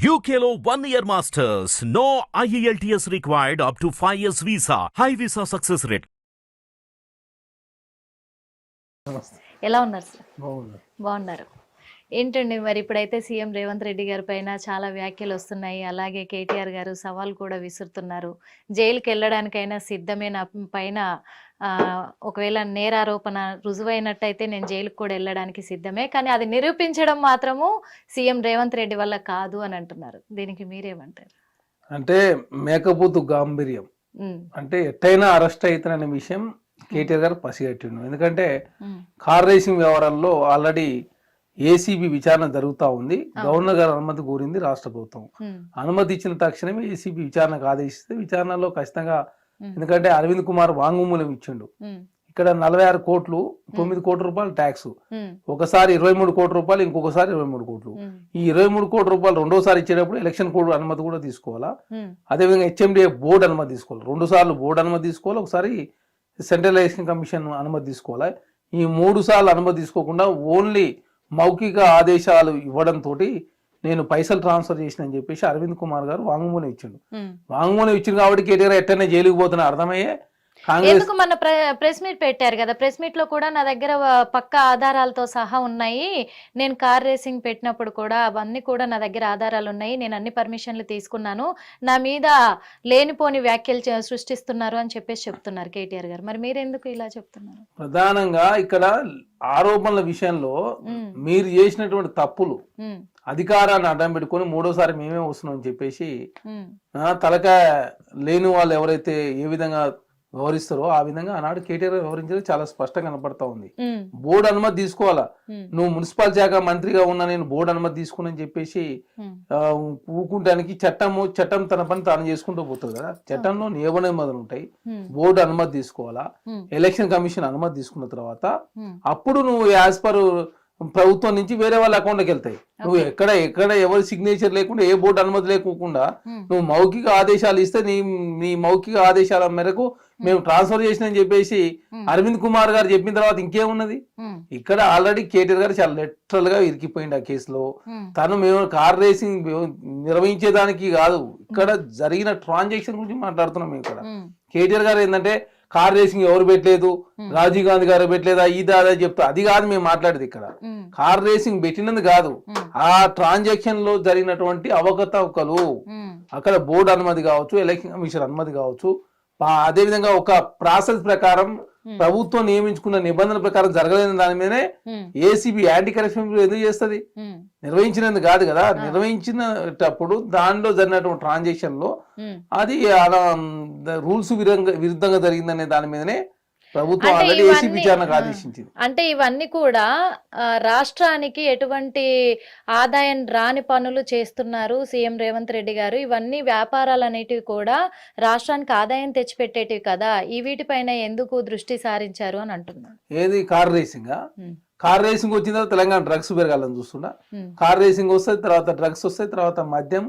UKLO 1 year masters. No IELTS required up to 5 years visa. High visa success rate. ఎలా ఉన్నారు sir? బాగుంది. బాగున్నారు. ఏంటండి మరి ఇప్పుడైతే సీఎం రేవంత్ రెడ్డి గారి పైన చాలా వ్యాఖ్యలు వస్తున్నాయి. అలాగే కేటీఆర్ గారు సవాల్ కూడా విసురుతున్నారు. జైలుకి వెళ్ళడానికైనా సిద్ధమే, నా పైన ఒకవేళ నేరారోపణ రుజువైనట్టయితే నేను జైలుకి కూడా వెళ్ళడానికి సిద్ధమే, కానీ అది నిరూపించడం మాత్రము సీఎం రేవంత్ రెడ్డి వల్ల కాదు అని అంటున్నారు. దీనికి మీరేమంటారు? అంటే మేకపోతు గాంభీర్యం అంటే ఎట్టయినా అరెస్ట్ అవుతారనే విషయం కేటీఆర్ గారు పసిగట్టిండు. ఎందుకంటే కార్ రేసింగ్ వ్యవహారాల్లో ఆల్రెడీ ఏసీబీ విచారణ జరుగుతూ ఉంది. గవర్నర్ గారు అనుమతి కోరింది రాష్ట్ర ప్రభుత్వం. అనుమతి ఇచ్చిన తక్షణమే ఏసీబీ విచారణకు ఆదేశిస్తే విచారణలో ఖచ్చితంగా, ఎందుకంటే అరవింద్ కుమార్ వాంగ్మూలం ఇచ్చిండు. ఇక్కడ 46 కోట్లు, 9 కోట్ల రూపాయలు ట్యాక్స్, ఒకసారి 23 కోట్ల రూపాయలు, ఇంకొకసారి 23 కోట్లు. ఈ 23 కోట్ల రూపాయలు రెండోసారి ఇచ్చేటప్పుడు ఎలక్షన్ కోడ్ అనుమతి కూడా తీసుకోవాలా, అదేవిధంగా హెచ్ఎండిఏ బోర్డు అనుమతి తీసుకోవాలి. 2 సార్లు బోర్డు అనుమతి తీసుకోవాలి, ఒకసారి సెంట్రల్ ఎలక్షన్ కమిషన్ అనుమతి తీసుకోవాలి. ఈ 3 సార్లు అనుమతి తీసుకోకుండా ఓన్లీ మౌఖిక ఆదేశాలు ఇవ్వడంతో నేను పైసలు ట్రాన్స్ఫర్ చేసిన అని చెప్పేసి అరవింద్ కుమార్ గారు వాంగ్మూలం ఇచ్చిండు. వాంగ్మూలం ఇచ్చింది కాబట్టి కేటీఆర్ ఎట్టనే జైలుకు పోతున్నా అర్థమయ్యే. ఎందుకు మన ప్రెస్ మీట్ పెట్టారు కదా, ప్రెస్ మీట్ లో కూడా నా దగ్గర పక్కా ఆధారాలతో సహా ఉన్నాయి, నేను కార్ రేసింగ్ పెట్టినప్పుడు కూడా అవన్నీ కూడా నా దగ్గర ఆధారాలు ఉన్నాయి, నేను అన్ని పర్మిషన్లు తీసుకున్నాను, నా మీద లేనిపోని వ్యాఖ్యలు సృష్టిస్తున్నారు అని చెప్పేసి చెప్తున్నారు కేటీఆర్ గారు. మరి మీరెందుకు ఇలా చెప్తున్నారు? ప్రధానంగా ఇక్కడ ఆరోపణల విషయంలో మీరు చేసినటువంటి తప్పులు, అధికారాన్ని అడ్డం పెట్టుకొని 3వసారి మేమే వస్తున్నాం అని చెప్పేసి తలకాయ లేని వాళ్ళు ఎవరైతే ఏ విధంగా వ్యవహరిస్తారో ఆ విధంగా ఆనాడు కేటీఆర్ వ్యవహరించేది చాలా స్పష్టంగా కనపడతా ఉంది. బోర్డు అనుమతి తీసుకోవాలా, నువ్వు మున్సిపల్ శాఖ మంత్రిగా ఉన్నా నేను బోర్డు అనుమతి తీసుకుని చెప్పేసి ఊకుంటానికి చట్టం తన పని తాను చేసుకుంటూ పోతుంది కదా. చట్టంలో నియమనిబంధనలు ఉంటాయి, బోర్డు అనుమతి తీసుకోవాలా, ఎలక్షన్ కమిషన్ అనుమతి తీసుకున్న తర్వాత అప్పుడు నువ్వు యాజ్ పర్ ప్రభుత్వం నుంచి వేరే వాళ్ళ అకౌంట్కి వెళ్తాయి. నువ్వు ఎక్కడ ఎవరి సిగ్నేచర్ లేకుండా, ఏ బోర్డు అనుమతి లేకుండా నువ్వు మౌఖిక ఆదేశాలు ఇస్తే నీ మౌఖిక ఆదేశాల మేరకు మేము ట్రాన్స్ఫర్ చేసినని చెప్పేసి అరవింద్ కుమార్ గారు చెప్పిన తర్వాత ఇంకేమున్నది? ఇక్కడ ఆల్రెడీ కేటీఆర్ గారు చాలా లిటరల్ గా ఇరికిపోయింది ఆ కేసులో. తను మేము కార్ రేసింగ్ నిర్వహించేదానికి కాదు, ఇక్కడ జరిగిన ట్రాన్సాక్షన్ గురించి మాట్లాడుతున్నాం. మేము ఇక్కడ కేటీఆర్ గారు ఏంటంటే కార్ రేసింగ్ ఎవరు పెట్టలేదు, రాజీవ్ గాంధీ గారు పెట్టలేదా, ఇదా చెప్తా, అది కాదు మేము మాట్లాడేది. ఇక్కడ కార్ రేసింగ్ పెట్టినది కాదు, ఆ ట్రాన్సాక్షన్ లో జరిగినటువంటి అవకతవకలు, అక్కడ బోర్డు అనుమతి కావచ్చు, ఎలక్షన్ కమిషన్ అనుమతి కావచ్చు, అదే విధంగా ఒక ప్రాసెస్ ప్రకారం ప్రభుత్వం నియమించుకున్న నిబంధనల ప్రకారం జరగలేని దాని మీదనే ఏసీబీ యాంటీ కరప్షన్ ఎందుకు చేస్తుంది? నిర్వహించినది కాదు కదా. నిర్వహించినప్పుడు దానిలో జరిగినటువంటి ట్రాన్సాక్షన్ లో అది రూల్స్ విరుద్ధంగా జరిగిందనే దాని మీదనే ప్రభుత్వం ఆల్రెడీ ఏసీ విచారణకు ఆదేశించింది. అంటే ఇవన్నీ కూడా రాష్ట్రానికి ఎటువంటి ఆదాయం రాని పనులు చేస్తున్నారు సీఎం రేవంత్ రెడ్డి గారు. ఇవన్నీ వ్యాపారాలు అనేటివి కూడా రాష్ట్రానికి ఆదాయం తెచ్చిపెట్టేటివి కదా, ఈ వీటిపైన ఎందుకు దృష్టి సారించారు అని అంటున్నారు. ఏది కార్ రేసింగ్? కార్ రేసింగ్ వచ్చిన తర్వాత తెలంగాణ డ్రగ్స్ పెరగాలని చూస్తున్నా. కార్ రేసింగ్ వస్తాయి, తర్వాత డ్రగ్స్ వస్తాయి, తర్వాత మద్యం,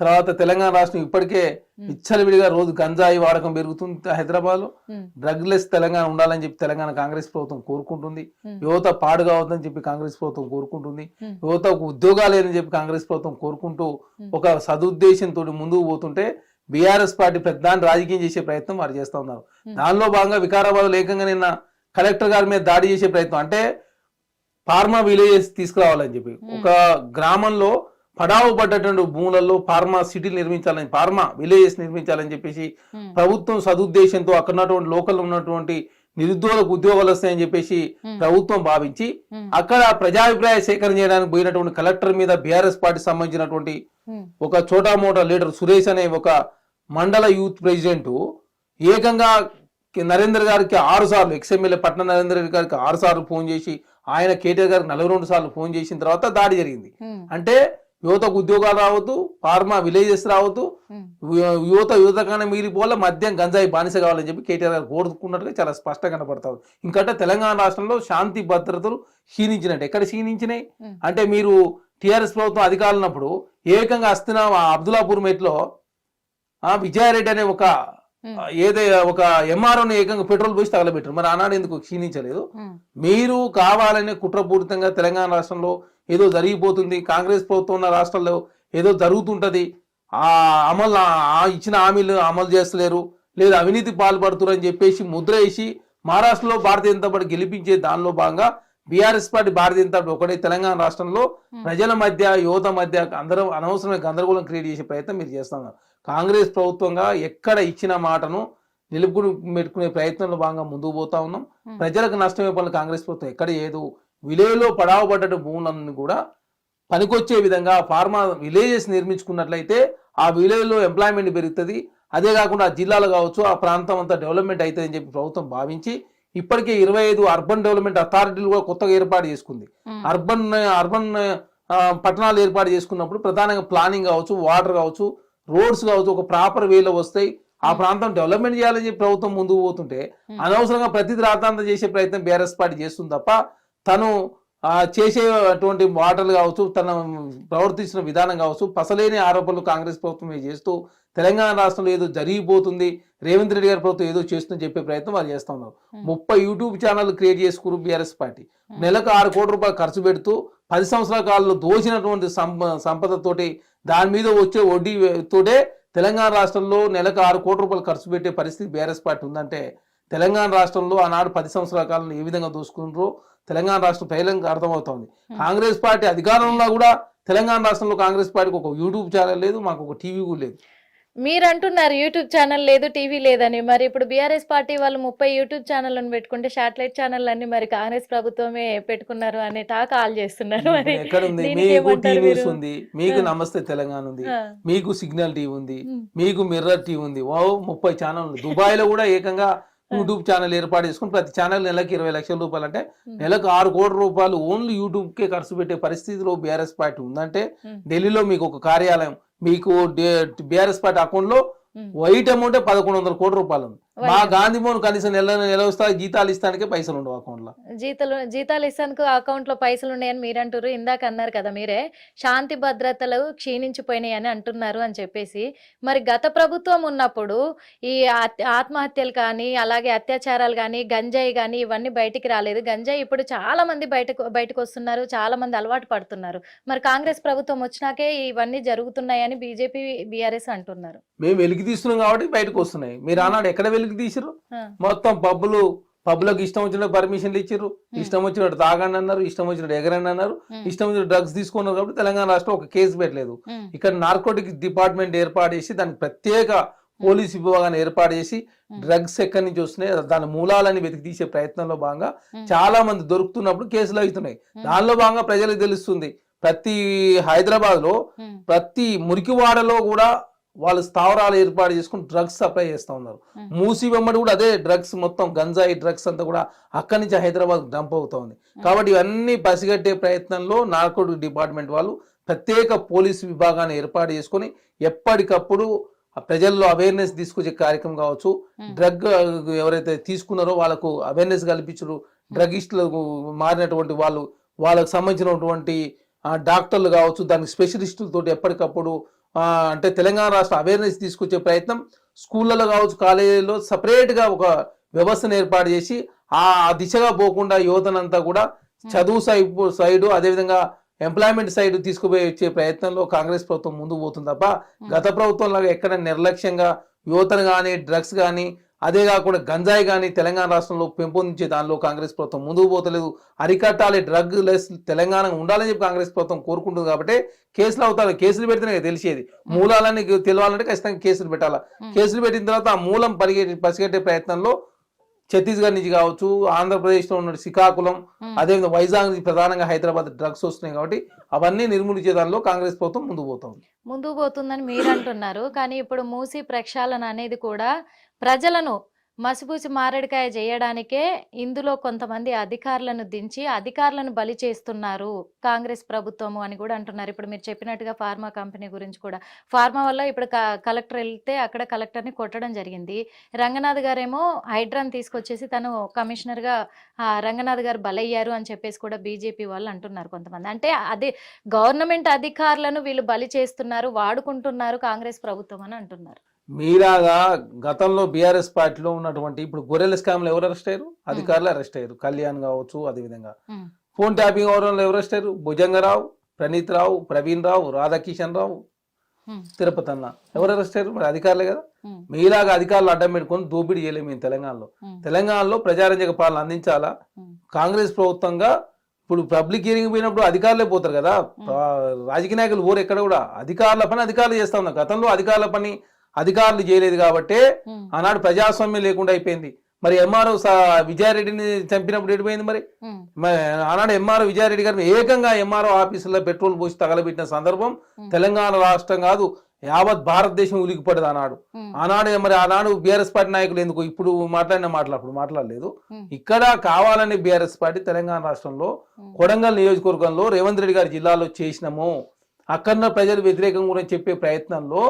తర్వాత తెలంగాణ రాష్ట్రం ఇప్పటికే విచ్చలవిడిగా రోజు గంజాయి వాడకం పెరుగుతుంది. హైదరాబాద్ లో డ్రగ్ లెస్ తెలంగాణ ఉండాలని చెప్పి తెలంగాణ కాంగ్రెస్ ప్రభుత్వం కోరుకుంటుంది. యువత పాడు కావద్దని చెప్పి కాంగ్రెస్ ప్రభుత్వం కోరుకుంటుంది. యువతకు ఉద్యోగాలు లేదని చెప్పి కాంగ్రెస్ ప్రభుత్వం కోరుకుంటూ ఒక సదుద్దేశంతో ముందుకు పోతుంటే బీఆర్ఎస్ పార్టీ ప్రధాన రాజకీయం చేసే ప్రయత్నం వారు చేస్తా ఉన్నారు. దానిలో భాగంగా వికారాబాద్ లేకంగా నిన్న కలెక్టర్ గారి మీద దాడి చేసే ప్రయత్నం, అంటే ఫార్మా విలేజెస్ తీసుకురావాలని చెప్పి ఒక గ్రామంలో పడావు పడ్డటువంటి భూములలో ఫార్మా సిటీలు నిర్మించాలని, ఫార్మా విలేజెస్ నిర్మించాలని చెప్పేసి ప్రభుత్వం సదుద్దేశంతో అక్కడ ఉన్నటువంటి లోకల్ ఉన్నటువంటి నిరుద్యోగులకు ఉద్యోగాలు వస్తాయని చెప్పేసి ప్రభుత్వం భావించి అక్కడ ప్రజాభిప్రాయ సేకరణ చేయడానికి పోయినటువంటి కలెక్టర్ మీద బీఆర్ఎస్ పార్టీ సంబంధించినటువంటి ఒక చోటా మోటా లీడర్ సురేష్ అనే ఒక మండల యూత్ ప్రెసిడెంట్ ఏకంగా నరేంద్ర గారికి 6 సార్లు, ఎక్స్ఎమ్మెల్యే పట్న నరేంద్ర గారికి 6 సార్లు ఫోన్ చేసి ఆయన కేటీఆర్ గారికి 42 సార్లు ఫోన్ చేసిన తర్వాత దాడి జరిగింది. అంటే యువతకు ఉద్యోగాలు రావద్దు, ఫార్మా విలేజెస్ రావద్దు, యువతగానే మిగిలిపోవాలి, మద్యం గంజాయి బానిస కావాలని చెప్పి కేటీఆర్ గారు కోరుకున్నట్టుగా చాలా స్పష్టంగా కనపడతారు. ఇంకంటే తెలంగాణ రాష్ట్రంలో శాంతి భద్రతలు క్షీణించినట్టు. ఎక్కడ క్షీణించినాయి అంటే మీరు టీఆర్ఎస్ ప్రభుత్వం అధికారులు ఉన్నప్పుడు ఏకంగా అబ్దుల్లాపూర్ మెట్లో విజయారెడ్డి అనే ఒక ఏదో ఒక ఎంఆర్ఓని ఏకంగా పెట్రోల్ పోసి తగలబెట్టారు. మరి ఆనాడు ఎందుకు క్షీణించలేదు? మీరు కావాలనే కుట్రపూరితంగా తెలంగాణ రాష్ట్రంలో ఏదో జరిగిపోతుంది, కాంగ్రెస్ ప్రభుత్వం ఉన్న రాష్ట్రాల్లో ఏదో జరుగుతుంటది, ఆ అమలు ఇచ్చిన హామీలు అమలు చేస్తలేరు, లేదా అవినీతి పాల్పడుతున్నారు అని చెప్పేసి ముద్ర వేసి మహారాష్ట్రలో భారతీయ జనతా పార్టీ గెలిపించే దానిలో భాగంగా BRS party Bharatiya Janata party ఒకటే తెలంగాణ రాష్ట్రంలో ప్రజల మధ్య యువత మధ్య అందరూ అనవసరమైన గందరగోళం క్రియేట్ చేసే ప్రయత్నం మీరు చేస్తున్నారు. కాంగ్రెస్ ప్రభుత్వంగా ఎక్కడ ఇచ్చిన మాటను పెట్టుకునే ప్రయత్నంలో భాగంగా ముందుకు పోతా ఉన్నాం. ప్రజలకు నష్టమే పనులు కాంగ్రెస్ ప్రభుత్వం ఎక్కడ ఏదో విలేజ్లో పడావబడ్డ భూములను కూడా పనికొచ్చే విధంగా ఫార్మా విలేజెస్ నిర్మించుకున్నట్లయితే ఆ విలేజ్లో ఎంప్లాయ్మెంట్ పెరుగుతుంది. అదే కాకుండా ఆ జిల్లాలో కావచ్చు ఆ ప్రాంతం అంతా డెవలప్మెంట్ అవుతుంది అని చెప్పి ప్రభుత్వం భావించి ఇప్పటికే 25 అర్బన్ డెవలప్మెంట్ అథారిటీలు కూడా కొత్తగా ఏర్పాటు చేసుకుంది. అర్బన్ పట్టణాలు ఏర్పాటు చేసుకున్నప్పుడు ప్రధానంగా ప్లానింగ్ కావచ్చు, వాటర్ కావచ్చు, రోడ్స్ కావచ్చు ఒక ప్రాపర్ వేలో వస్తాయి. ఆ ప్రాంతం డెవలప్మెంట్ చేయాలని చెప్పి ప్రభుత్వం ముందుకు పోతుంటే అనవసరంగా ప్రతి రాతాంతం చేసే ప్రయత్నం బీఆర్ఎస్ పార్టీ చేస్తుంది తప్ప తను చేసేటువంటి మాటలు కావచ్చు, తన ప్రవర్తించిన విధానం కావచ్చు, పసలేని ఆరోపణలు కాంగ్రెస్ ప్రభుత్వం చేస్తూ తెలంగాణ రాష్ట్రంలో ఏదో జరిగిపోతుంది, రేవంత్ రెడ్డి గారి ప్రభుత్వం ఏదో చేస్తుందని చెప్పే ప్రయత్నం వాళ్ళు చేస్తూ ఉన్నారు. 30 యూట్యూబ్ ఛానల్ క్రియేట్ చేసుకున్నారు బీఆర్ఎస్ పార్టీ. నెలకు 6 కోట్ల రూపాయలు ఖర్చు పెడుతూ 10 సంవత్సరాల కాలంలో దోచినటువంటి సంపదతోటి దాని మీద వచ్చే వడ్డీ తోటే తెలంగాణ రాష్ట్రంలో నెలకు 6 కోట్ల రూపాయలు ఖర్చు పెట్టే పరిస్థితి బీఆర్ఎస్ పార్టీ ఉందంటే తెలంగాణ రాష్ట్రంలో ఆనాడు 10 సంవత్సరాల కాలంలో ఏ విధంగా దోసుకున్నారో తెలంగాణ రాష్ట్రం ప్రజలకు అర్థమవుతోంది. కాంగ్రెస్ పార్టీ అధికారంలో కూడా తెలంగాణ రాష్ట్రంలో కాంగ్రెస్ పార్టీకి ఒక యూట్యూబ్ ఛానల్ లేదు, మాకు ఒక టీవీ కూడా లేదు. మీరు అంటున్నారు యూట్యూబ్ ఛానల్ లేదు, టీవీ లేదని. మరి ఇప్పుడు బీఆర్ఎస్ పార్టీ వాళ్ళు 30 యూట్యూబ్ ఛానళ్ళను పెట్టుకుంటే శాటిలైట్ ఛానల్ అన్ని మరి కాంగ్రెస్ ప్రభుత్వమే పెట్టుకున్నారు అనే టాక్ ఆల్ చేస్తున్నారు. మరి ఎక్కడ ఉంది? మీకు టీవీ ఉంది, మీకు నమస్తే తెలంగాణ ఉంది, మీకు సిగ్నల్ టీవీ ఉంది, మీకు మిర్రర్ టీవీ ఉంది. 30 ఛానల్. దుబాయ్ లో కూడా ఏకంగా యూట్యూబ్ ఛానల్ ఏర్పాటు చేసుకుని ప్రతి ఛానల్ నెలకి 20 లక్షల రూపాయలు అంటే నెలకు 6 కోట్ల రూపాయలు ఓన్లీ యూట్యూబ్ కే ఖర్చు పెట్టే పరిస్థితిలో బీఆర్ఎస్ పార్టీ ఉందంటే ఢిల్లీలో మీకు ఒక కార్యాలయం, మీకు బీఆర్ఎస్ పార్టీ అకౌంట్ లో వైట్ అమౌంట్ 1100 కోట్ల రూపాయలు ఉంది. మా గాంధీ భవన్ కనీసం నెల వస్తాయి, జీతాలు ఇస్తానికే పైసలు ఉండవు అకౌంట్ లో. జీతాలు ఇస్తానికి అకౌంట్ లో పైసలు ఉన్నాయని మీరు అంటారు. ఇందాక అన్నారు కదా మీరే, శాంతి భద్రతలు క్షీణించిపోయినాయి అని అంటున్నారు అని చెప్పేసి. మరి గత ప్రభుత్వం ఉన్నప్పుడు ఈ ఆత్మహత్యలు కానీ అలాగే అత్యాచారాలు కానీ గంజాయి కానీ ఇవన్నీ బయటికి రాలేదు. గంజాయి ఇప్పుడు చాలా మంది బయటకు వస్తున్నారు, చాలా మంది అలవాటు పడుతున్నారు. మరి కాంగ్రెస్ ప్రభుత్వం వచ్చినాకే ఇవన్నీ జరుగుతున్నాయని బీజేపీ బీఆర్ఎస్ అంటున్నారు. మేము వెలికి తీస్తున్నాం కాబట్టి బయటకు వస్తున్నాయి. మీరు అన్నాడు ఎక్కడ వెలికి తీసిరు? మొత్తం పబ్లకు ఇష్టం వచ్చినట్టు పర్మిషన్లు ఇచ్చారు, ఇష్టం వచ్చినట్టు తాగండి అన్నారు, ఇష్టం వచ్చినట్టు ఎగరండి అన్నారు, ఇష్టం వచ్చినట్టు డ్రగ్స్ తీసుకున్నారు. కాబట్టి తెలంగాణ రాష్ట్రం ఒక కేసు పెట్టలేదు. ఇక్కడ నార్కోటిక్స్ డిపార్ట్మెంట్ ఏర్పాటు చేసి దానికి ప్రత్యేక పోలీస్ విభాగాన్ని ఏర్పాటు చేసి డ్రగ్స్ ఎక్కడి నుంచి వస్తున్నాయి దాని మూలాలని వెతికి తీసే ప్రయత్నంలో భాగంగా చాలా మంది దొరుకుతున్నప్పుడు కేసులు అవుతున్నాయి. దానిలో భాగంగా ప్రజలకు తెలుస్తుంది. ప్రతి హైదరాబాద్ లో ప్రతి మురికివాడలో కూడా వాళ్ళు స్థావరాలు ఏర్పాటు చేసుకుని డ్రగ్స్ సప్లై చేస్తూ ఉన్నారు. మూసి వెంబడి కూడా అదే డ్రగ్స్, మొత్తం గంజాయి డ్రగ్స్ అంతా కూడా అక్కడి నుంచి హైదరాబాద్ డంప్ అవుతా ఉంది. కాబట్టి ఇవన్నీ పసిగట్టే ప్రయత్నంలో నార్కోటిక్ డిపార్ట్మెంట్ వాళ్ళు ప్రత్యేక పోలీసు విభాగాన్ని ఏర్పాటు చేసుకొని ఎప్పటికప్పుడు ప్రజల్లో అవేర్నెస్ తీసుకొచ్చే కార్యక్రమం కావచ్చు, డ్రగ్ ఎవరైతే తీసుకున్నారో వాళ్ళకు అవేర్నెస్ కల్పించరు, డ్రగిస్టులకు మారినటువంటి వాళ్ళకు సంబంధించినటువంటి డాక్టర్లు కావచ్చు, దానికి స్పెషలిస్టులతో ఎప్పటికప్పుడు అంటే తెలంగాణ రాష్ట్ర అవేర్నెస్ తీసుకొచ్చే ప్రయత్నం స్కూళ్ళలో కావచ్చు, కాలేజీలో సపరేట్గా ఒక వ్యవస్థను ఏర్పాటు చేసి ఆ దిశగా పోకుండా యువతనంతా కూడా చదువు సైడు అదేవిధంగా ఎంప్లాయ్మెంట్ సైడ్ తీసుకుపోయే ప్రయత్నంలో కాంగ్రెస్ ప్రభుత్వం ముందుకు పోతుంది తప్ప గత ప్రభుత్వం లాగా ఎక్కడ నిర్లక్ష్యంగా యువతను కానీ డ్రగ్స్ కానీ అదే కాకుండా గంజాయి కానీ తెలంగాణ రాష్ట్రంలో పెంపొందించే దానిలో కాంగ్రెస్ ప్రభుత్వం ముందుకు పోతలేదు. అరికట్టాలి, డ్రగ్ లెస్ తెలంగాణ ఉండాలని చెప్పి కాంగ్రెస్ ప్రభుత్వం కోరుకుంటుంది. కాబట్టి కేసులు అవుతారు. కేసులు పెడితేనే తెలిసేది. మూలాలని తెలవాలంటే ఖచ్చితంగా కేసులు పెట్టాలా. కేసులు పెట్టిన తర్వాత ఆ మూలం పసిగట్టే ప్రయత్నంలో ఛత్తీస్గఢ్ నుంచి కావచ్చు, ఆంధ్రప్రదేశ్లో ఉన్న శ్రీకాకుళం, అదేవిధంగా వైజాగ్ నుంచి ప్రధానంగా హైదరాబాద్ డ్రగ్స్ వస్తున్నాయి. కాబట్టి అవన్నీ నిర్మూలించే దానిలో కాంగ్రెస్ ప్రభుత్వం ముందుకు పోతుందని మీరు అంటున్నారు. కానీ ఇప్పుడు మూసి ప్రక్షాళన అనేది కూడా ప్రజలను మసిపూసి మారేడుకాయ చేయడానికే ఇందులో కొంతమంది అధికారులను దించి అధికారులను బలి చేస్తున్నారు కాంగ్రెస్ ప్రభుత్వము అని కూడా అంటున్నారు. ఇప్పుడు మీరు చెప్పినట్టుగా ఫార్మా కంపెనీ గురించి కూడా, ఫార్మా వల్ల ఇప్పుడు కలెక్టర్ వెళ్తే అక్కడ కలెక్టర్ని కొట్టడం జరిగింది. రంగనాథ్ గారేమో హైడ్రాన్ తీసుకొచ్చేసి తను కమిషనర్గా రంగనాథ్ గారు బలయ్యారు అని చెప్పేసి కూడా బీజేపీ వాళ్ళు అంటున్నారు కొంతమంది. అంటే అది గవర్నమెంట్ అధికారులను వీళ్ళు బలి చేస్తున్నారు, వాడుకుంటున్నారు కాంగ్రెస్ ప్రభుత్వం అని అంటున్నారు. మీరాగా గతంలో బీఆర్ఎస్ పార్టీలో ఉన్నటువంటి ఇప్పుడు గొర్రెల స్కామ్లో ఎవరు అరెస్ట్ అయ్యారు? అధికారులు అరెస్ట్ అయ్యారు. కళ్యాణ్ కావచ్చు, అదేవిధంగా ఫోన్ ట్యాపింగ్ అవడంలో ఎవరు అరెస్ట్ అయ్యారు? భుజంగరావు, ప్రణీత్ రావు, ప్రవీణ్ రావు, రాధాకిషన్ రావు, తిరుపతి అన్న ఎవరు అరెస్ట్ అయ్యారు? మరి అధికారులే కదా. మీలాగా అధికారులు అడ్డం పెట్టుకొని దోపిడీ చేయలేము మేము తెలంగాణలో ప్రజారంజక పాలన అందించాలా. కాంగ్రెస్ ప్రభుత్వంగా ఇప్పుడు పబ్లిక్ హియరింగ్ పోయినప్పుడు అధికారులే పోతారు కదా, రాజకీయ నాయకులు పోరు ఎక్కడ కూడా. అధికారుల పని అధికారులు చేస్తా ఉన్నారు. గతంలో అధికారుల పని అధికారులు చేయలేదు కాబట్టి ఆనాడు ప్రజాస్వామ్యం లేకుండా అయిపోయింది. మరి ఎంఆర్ఓ విజయారెడ్డిని చంపినప్పుడు ఎడిపోయింది. మరి ఆనాడు ఎంఆర్ఓ విజయారెడ్డి గారిని ఏకంగా ఎంఆర్ఓ ఆఫీసులో పెట్రోల్ పోసి తగలబెట్టిన సందర్భం తెలంగాణ రాష్ట్రం కాదు, యావత్ భారతదేశం ఉలికిపడదు ఆనాడు బీఆర్ఎస్ పార్టీ నాయకులు ఎందుకు ఇప్పుడు అప్పుడు మాట్లాడలేదు. ఇక్కడ కావాలని బీఆర్ఎస్ పార్టీ తెలంగాణ రాష్ట్రంలో కొడంగల్ నియోజకవర్గంలో రేవంత్ రెడ్డి గారి జిల్లాలో చేసినాము, అక్కడ ప్రజలు వ్యతిరేకం గురించి చెప్పే ప్రయత్నంలో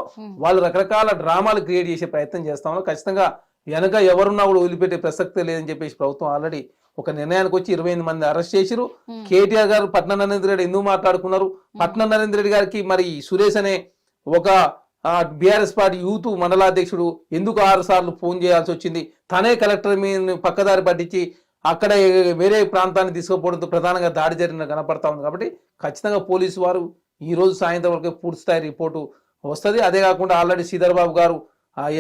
వాళ్ళు రకరకాల డ్రామాలు క్రియేట్ చేసే ప్రయత్నం చేస్తా ఉన్నారు. ఖచ్చితంగా వెనక ఎవరున్నా కూడా వదిలిపెట్టే ప్రసక్తే లేదని చెప్పేసి ప్రభుత్వం ఆల్రెడీ ఒక నిర్ణయానికి వచ్చి 28 మంది అరెస్ట్ చేసిరు. కేటీఆర్ గారు పట్నం నరేంద్ర రెడ్డి ఎందుకు మాట్లాడుకున్నారు? పట్నం నరేంద్ర రెడ్డి గారికి మరి సురేష్ అనే ఒక బీఆర్ఎస్ పార్టీ యూత్ మండలాధ్యక్షుడు ఎందుకు 6 సార్లు ఫోన్ చేయాల్సి వచ్చింది? తనే కలెక్టర్ మీద పక్కదారి పట్టించి అక్కడ వేరే ప్రాంతాన్ని తీసుకుపోవడంతో ప్రధానంగా దాడి జరిగిన కనపడతా ఉంది. కాబట్టి ఖచ్చితంగా పోలీసు వారు ఈ రోజు సాయంత్రం వరకు పూర్తి స్థాయి రిపోర్టు వస్తుంది. అదే కాకుండా ఆల్రెడీ శ్రీధర్ బాబు గారు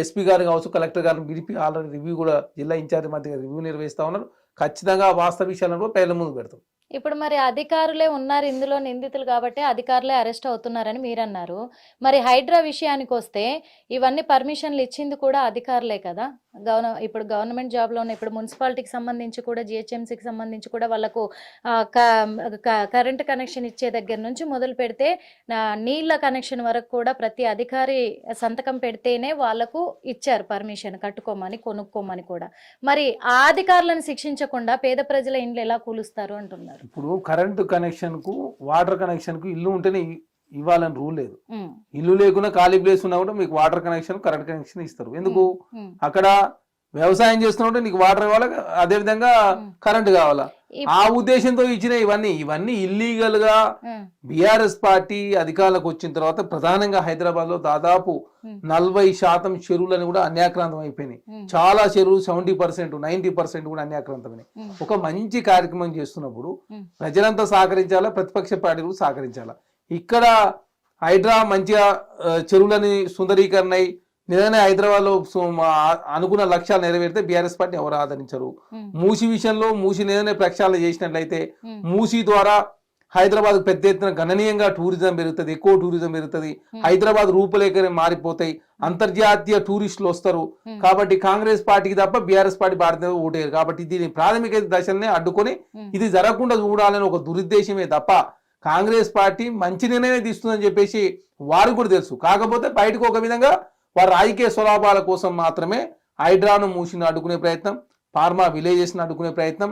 ఎస్పీ గారు కావచ్చు, కలెక్టర్ గారిని పిలిపి ఆల్రెడీ రివ్యూ కూడా జిల్లా ఇన్ఛార్జ్ మధ్య రివ్యూ నిర్వహిస్తా ఉన్నారు. ఖచ్చితంగా వాస్తవ విషయాలను ప్రజల ముందు పెడతాం. ఇప్పుడు మరి అధికారులే ఉన్నారు ఇందులో నిందితులు కాబట్టి అధికారులే అరెస్ట్ అవుతున్నారని మీరు అన్నారు. మరి హైడ్రా విషయానికి వస్తే ఇవన్నీ పర్మిషన్లు ఇచ్చింది కూడా అధికారులే కదా. ఇప్పుడు గవర్నమెంట్ జాబ్లో ఉన్న ఇప్పుడు మున్సిపాలిటీకి సంబంధించి కూడా జిహెచ్ఎంసీకి సంబంధించి కూడా వాళ్ళకు కరెంట్ కనెక్షన్ ఇచ్చే దగ్గర నుంచి మొదలు పెడితే నీళ్ళ కనెక్షన్ వరకు కూడా ప్రతి అధికారి సంతకం పెడితేనే వాళ్లకు ఇచ్చారు పర్మిషన్ కట్టుకోమని కొనుక్కోమని కూడా. మరి ఆ అధికారులను శిక్షించకుండా పేద ప్రజల ఇండ్లు ఎలా కూలుస్తారు అంటున్నారు. ఇప్పుడు కరెంటు కనెక్షన్ కు వాటర్ కనెక్షన్ కు ఇల్లు ఉంటేనే ఇవ్వాలని రూల్ లేదు. ఇల్లు లేకుండా ఖాళీ ప్లేస్ ఉన్నా కూడా మీకు వాటర్ కనెక్షన్ కరెంట్ కనెక్షన్ ఇస్తారు. ఎందుకు? అక్కడ వ్యవసాయం చేస్తున్నట్టు నీకు వాటర్ కావాలా, అదే విధంగా కరెంట్ కావాలా. ఆ ఉద్దేశంతో ఇచ్చిన ఇవన్నీ ఇల్లీగల్ గా బీఆర్ఎస్ పార్టీ అధికారులకు వచ్చిన తర్వాత ప్రధానంగా హైదరాబాద్ లో దాదాపు 40% చెరువులని కూడా అన్యాక్రాంతం అయిపోయినాయి. చాలా చెరువులు 70%, 90% కూడా అన్యాక్రాంతమైనాయి. ఒక మంచి కార్యక్రమం చేస్తున్నప్పుడు ప్రజలంతా సహకరించాలా, ప్రతిపక్ష పార్టీలు సహకరించాలా. ఇక్కడ హైడ్రా మంచిగా చెరువులని సుందరీకరణ అయి నిజంగానే హైదరాబాద్ లో అనుకున్న లక్ష్యాలు నెరవేరితే బీఆర్ఎస్ పార్టీ ఎవరు ఆదరించరు. మూసీ విషయంలో మూసీ నిజంగానే ప్రక్షాళన చేసినట్లయితే మూసీ ద్వారా హైదరాబాద్ పెద్ద ఎత్తున గణనీయంగా టూరిజం పెరుగుతుంది, ఎక్కువ టూరిజం పెరుగుతుంది. హైదరాబాద్ రూపురేఖలే మారిపోతాయి, అంతర్జాతీయ టూరిస్టులు వస్తారు. కాబట్టి కాంగ్రెస్ పార్టీకి తప్ప బీఆర్ఎస్ పార్టీ భారతీయ ఓటేరు. కాబట్టి దీని ప్రాథమిక దశల్ని అడ్డుకొని ఇది జరగకుండా చూడాలని ఒక దురుద్దేశమే తప్ప కాంగ్రెస్ పార్టీ మంచి నిర్ణయమే తీస్తుందని చెప్పేసి వారు కూడా తెలుసు. కాకపోతే బయటకు ఒక విధంగా వారి రాజకీయ స్వలాభాల కోసం మాత్రమే హైడ్రాను మూసిని అడ్డుకునే ప్రయత్నం, ఫార్మా విలేజెస్ ని అడ్డుకునే ప్రయత్నం,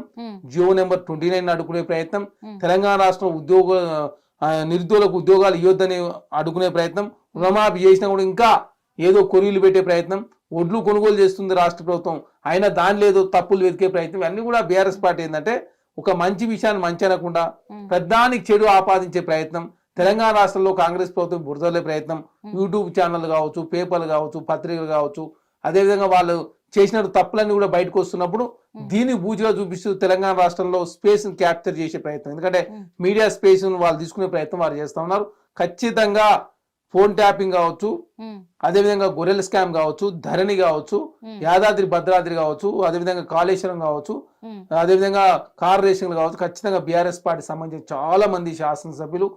జియో నెంబర్ 29 అడ్డుకునే ప్రయత్నం, తెలంగాణ రాష్ట్రం నిరుద్యోగులకు ఉద్యోగాలు ఇవ్వద్దని అడ్డుకునే ప్రయత్నం, రుణమాఫీ చేసినా కూడా ఇంకా ఏదో కొరీలు పెట్టే ప్రయత్నం, ఒడ్లు కొనుగోలు చేస్తుంది రాష్ట్ర ప్రభుత్వం అయినా దానిలో ఏదో తప్పులు వెతికే ప్రయత్నం. ఇవన్నీ కూడా బీఆర్ఎస్ పార్టీ ఏంటంటే ఒక మంచి విషయాన్ని మంచి అనకుండా పెద్దానికి చెడు ఆపాదించే ప్రయత్నం, తెలంగాణ రాష్ట్రంలో కాంగ్రెస్ ప్రభుత్వం బురదలే ప్రయత్నం, యూట్యూబ్ ఛానల్ కావచ్చు, పేపర్లు కావచ్చు, పత్రికలు కావచ్చు, అదేవిధంగా వాళ్ళు చేసిన తప్పులన్నీ కూడా బయటకు వస్తున్నప్పుడు దీన్ని బూచిగా చూపిస్తూ తెలంగాణ రాష్ట్రంలో స్పేస్ ని క్యాప్చర్ చేసే ప్రయత్నం, ఎందుకంటే మీడియా స్పేస్ వాళ్ళు తీసుకునే ప్రయత్నం వారు చేస్తా ఉన్నారు. ఖచ్చితంగా ఫోన్ ట్యాపింగ్ కావచ్చు, అదేవిధంగా గొర్రెల స్కామ్ కావచ్చు, ధరణి కావచ్చు, యాదాద్రి భద్రాద్రి కావచ్చు, అదేవిధంగా కాళేశ్వరం కావచ్చు, అదేవిధంగా కార్ రేసింగ్లు కావచ్చు, ఖచ్చితంగా బీఆర్ఎస్ పార్టీ సంబంధించిన చాలా మంది శాసనసభ్యులు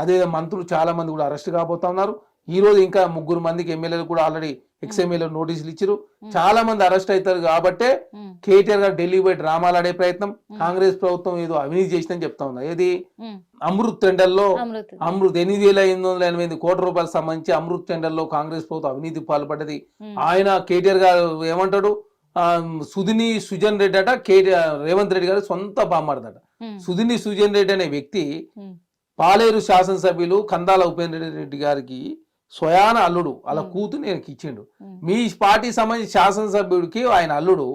అదేవిధంగా మంత్రులు చాలా మంది కూడా అరెస్ట్ కాబోతా ఉన్నారు. ఈ రోజు ఇంకా 3 మందికి ఎమ్మెల్యేలు కూడా ఆల్రెడీ ఎక్స్ఎమ్మెల్యే నోటీసులు ఇచ్చారు. చాలా మంది అరెస్ట్ అవుతారు కాబట్టే కేటీఆర్ గారు ఢిల్లీ పోయి డ్రామాలు ఆడే ప్రయత్నం, కాంగ్రెస్ ప్రభుత్వం ఏదో అవినీతి చేసిందని చెప్తా ఉన్నా. ఏది అమృత్ టెండర్లో 8,880 కోట్ల రూపాయలకు సంబంధించి అమృత్ టెండర్లో కాంగ్రెస్ ప్రభుత్వం అవినీతి పాల్పడ్డది. ఆయన కేటీఆర్ గారు ఏమంటాడు, సుధిని సుజన్ రెడ్డి అట రేవంత్ రెడ్డి గారు సొంత బామ్మారదట. సుధిని సుజన్ రెడ్డి అనే వ్యక్తి పాలేరు శాసనసభ్యులు కందాల ఉపేంద్ర రెడ్డి గారికి స్వయాన అల్లుడు, అలా కూతురు నేను ఇచ్చిండు. మీ పార్టీ సంబంధించి శాసనసభ్యుడికి ఆయన అల్లుడు,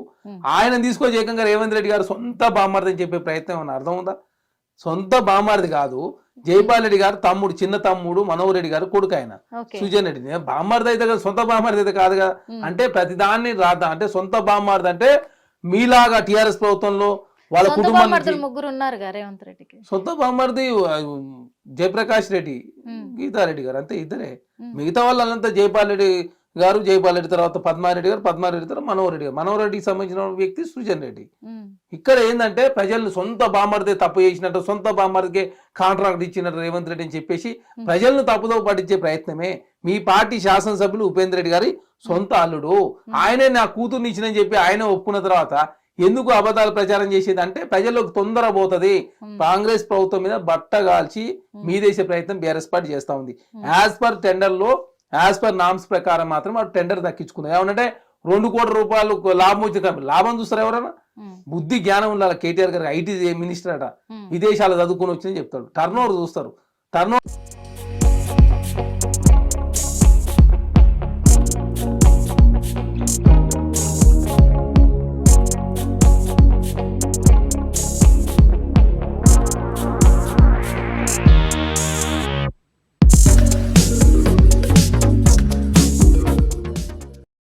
ఆయన తీసుకొచ్చి ఏకంగా రేవంత్ రెడ్డి గారు సొంత బామ్మారది అని చెప్పే ప్రయత్నం ఏమన్నా అర్థం ఉందా? సొంత బామ్మారది కాదు, జైపాల్ రెడ్డి గారు తమ్ముడు, చిన్న తమ్ముడు మనోహర్ రెడ్డి గారు కొడుకు ఆయన సుజన్ రెడ్డి. బామ్మారది అయితే కదా, సొంత బామ్మారది అయితే కాదు కదా. అంటే ప్రతిదాన్ని రాద్దా అంటే సొంత బామ్మారది అంటే మీలాగా టిఆర్ఎస్ ప్రభుత్వంలో వాళ్ళ సొంత కుటుంబం బామర్దులు నుంచి ముగ్గురు ఉన్నారుగా రేవంత్ రెడ్డికి. సొంత బామ్మర్ది జయప్రకాష్ రెడ్డి, ఉమ్, గీతారెడ్డి గారు, అంతే ఇద్దరే. ఉమ్, మిగతా వాళ్ళంతా జైపాల్ రెడ్డి గారు, జైపాల్ రెడ్డి తర్వాత పద్మారెడ్డి గారు, పద్మారెడ్డి తర్వాత మనోహర్ రెడ్డి గారు. మనోహర్ రెడ్డికి సంబంధించిన వ్యక్తి సృజన్ రెడ్డి. ఉమ్, ఇక్కడ ఏంటంటే ప్రజలను సొంత బామ్మర్దే తప్పు చేసినట్టు, సొంత బామ్మర్దికే కాంట్రాక్ట్ ఇచ్చినట్టు రేవంత్ రెడ్డి అని చెప్పేసి ప్రజలను తప్పుదో పట్టించే ప్రయత్నమే మీ పార్టీ శాసనసభ్యులు ఉపేంద్ర రెడ్డి గారి సొంత అల్లుడు. ఆయనే నా కూతుర్ని ఇచ్చినని చెప్పి ఆయన ఒప్పుకున్న తర్వాత ఎందుకు అబద్ధాలు ప్రచారం చేసేది అంటే ప్రజలకు తొందర పోతుంది. కాంగ్రెస్ ప్రభుత్వం మీద బట్ట కాల్చి మీదేసే ప్రయత్నం బీఆర్ఎస్ పార్టీ చేస్తా ఉంది. యాజ్ పర్ టెండర్ లో, యాజ్ పర్ నామ్స్ ప్రకారం మాత్రం ఆ టెండర్ దక్కించుకుంది. ఏమనంటే 2 కోట్ల రూపాయలు లాభం వచ్చే లాభం చూస్తారు ఎవరైనా? ఉమ్, బుద్ధి జ్ఞానం ఉండాలి. కేటీఆర్ గారు ఐటీ మినిస్టర్ అట, ఉమ్. విదేశాలు చదువుకుని వచ్చిందని చెప్తాడు. టర్న్ ఓవర్ చూస్తారు. టర్న్